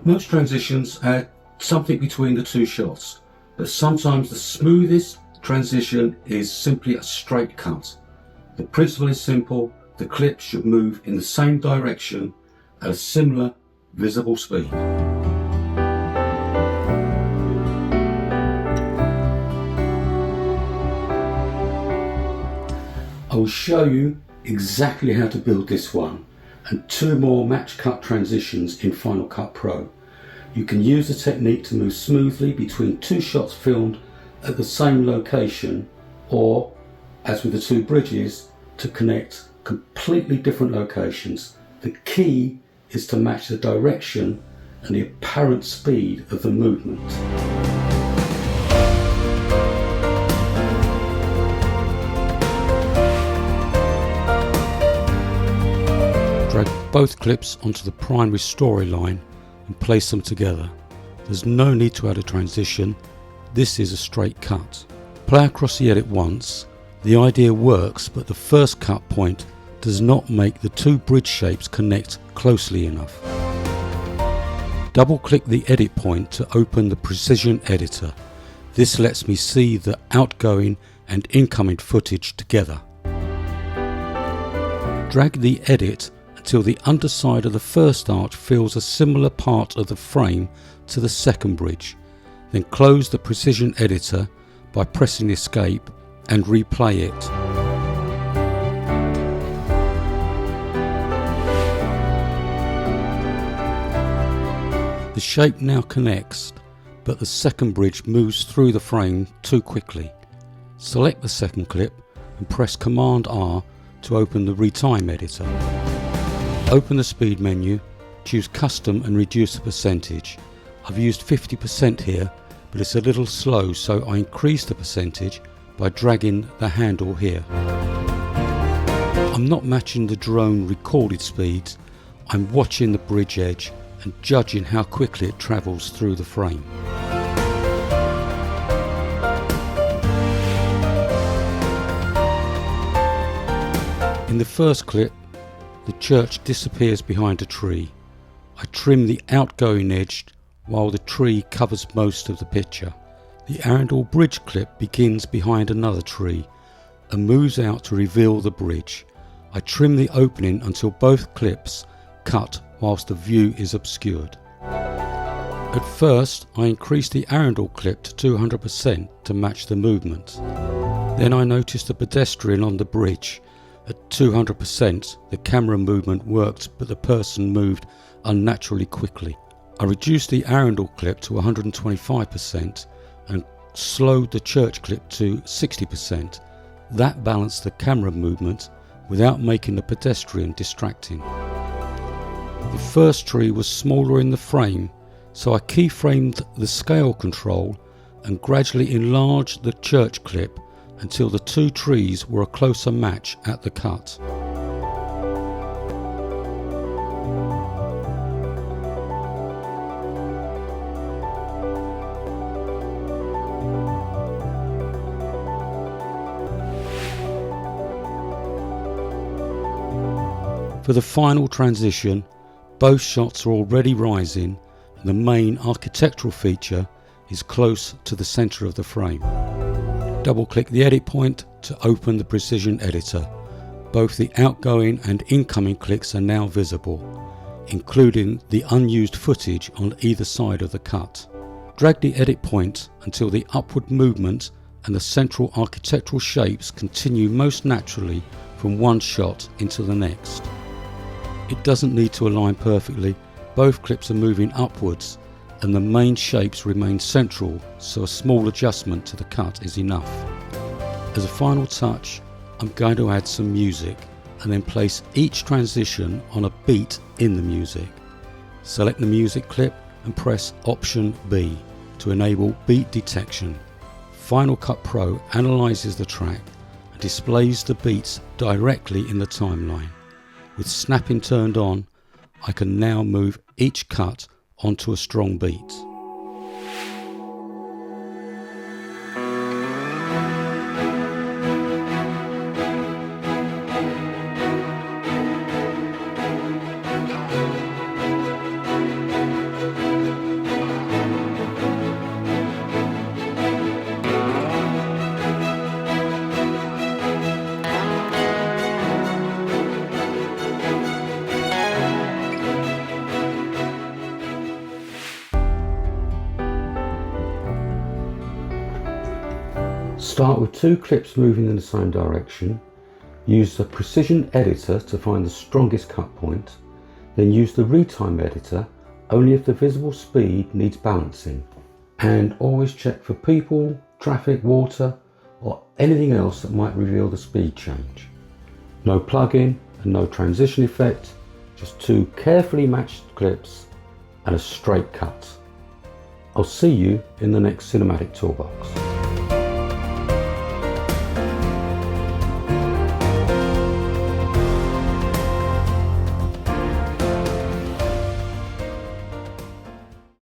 Most transitions add something between the two shots, but sometimes the smoothest transition is simply a straight cut. The principle is simple: the clip should move in the same direction at a similar visible speed. I will show you exactly how to build this one and two more match cut transitions in Final Cut Pro. You can use the technique to move smoothly between two shots filmed at the same location, or, as with the two bridges, to connect completely different locations. The key is to match the direction and the apparent speed of the movement. Drag both clips onto the primary storyline and place them together. There's no need to add a transition, this is a straight cut. Play across the edit once. The idea works, but the first cut point does not make the two bridge shapes connect closely enough. Double click the edit point to open the precision editor. This lets me see the outgoing and incoming footage together. Drag the edit until the underside of the first arch fills a similar part of the frame to the second bridge. Then close the precision editor by pressing escape and replay it. The shape now connects, but the second bridge moves through the frame too quickly. Select the second clip and press Command R to open the Retime editor. Open the speed menu, choose Custom and reduce the percentage. I've used 50% here, but it's a little slow, so I increase the percentage by dragging the handle here. I'm not matching the drone recorded speeds, I'm watching the bridge edge and judging how quickly it travels through the frame. In the first clip, the church disappears behind a tree. I trim the outgoing edge while the tree covers most of the picture. The Arundel bridge clip begins behind another tree and moves out to reveal the bridge. I trim the opening until both clips cut whilst the view is obscured. At first, I increased the Arundel clip to 200% to match the movement. Then I noticed a pedestrian on the bridge. At 200%, the camera movement worked, but the person moved unnaturally quickly. I reduced the Arundel clip to 125% and slowed the church clip to 60%. That balanced the camera movement without making the pedestrian distracting. The first tree was smaller in the frame, so I keyframed the scale control and gradually enlarged the church clip until the two trees were a closer match at the cut. For the final transition, both shots are already rising and the main architectural feature is close to the centre of the frame. Double click the edit point to open the precision editor. Both the outgoing and incoming clicks are now visible, including the unused footage on either side of the cut. Drag the edit point until the upward movement and the central architectural shapes continue most naturally from one shot into the next. It doesn't need to align perfectly, both clips are moving upwards and the main shapes remain central, so a small adjustment to the cut is enough. As a final touch, I'm going to add some music and then place each transition on a beat in the music. Select the music clip and press Option B to enable beat detection. Final Cut Pro analyzes the track and displays the beats directly in the timeline. With snapping turned on, I can now move each cut onto a strong beat. Start with 2 clips moving in the same direction. Use the precision editor to find the strongest cut point. Then use the retime editor only if the visible speed needs balancing. And always check for people, traffic, water, or anything else that might reveal the speed change. No plug-in and no transition effect, just 2 carefully matched clips and a straight cut. I'll see you in the next cinematic toolbox.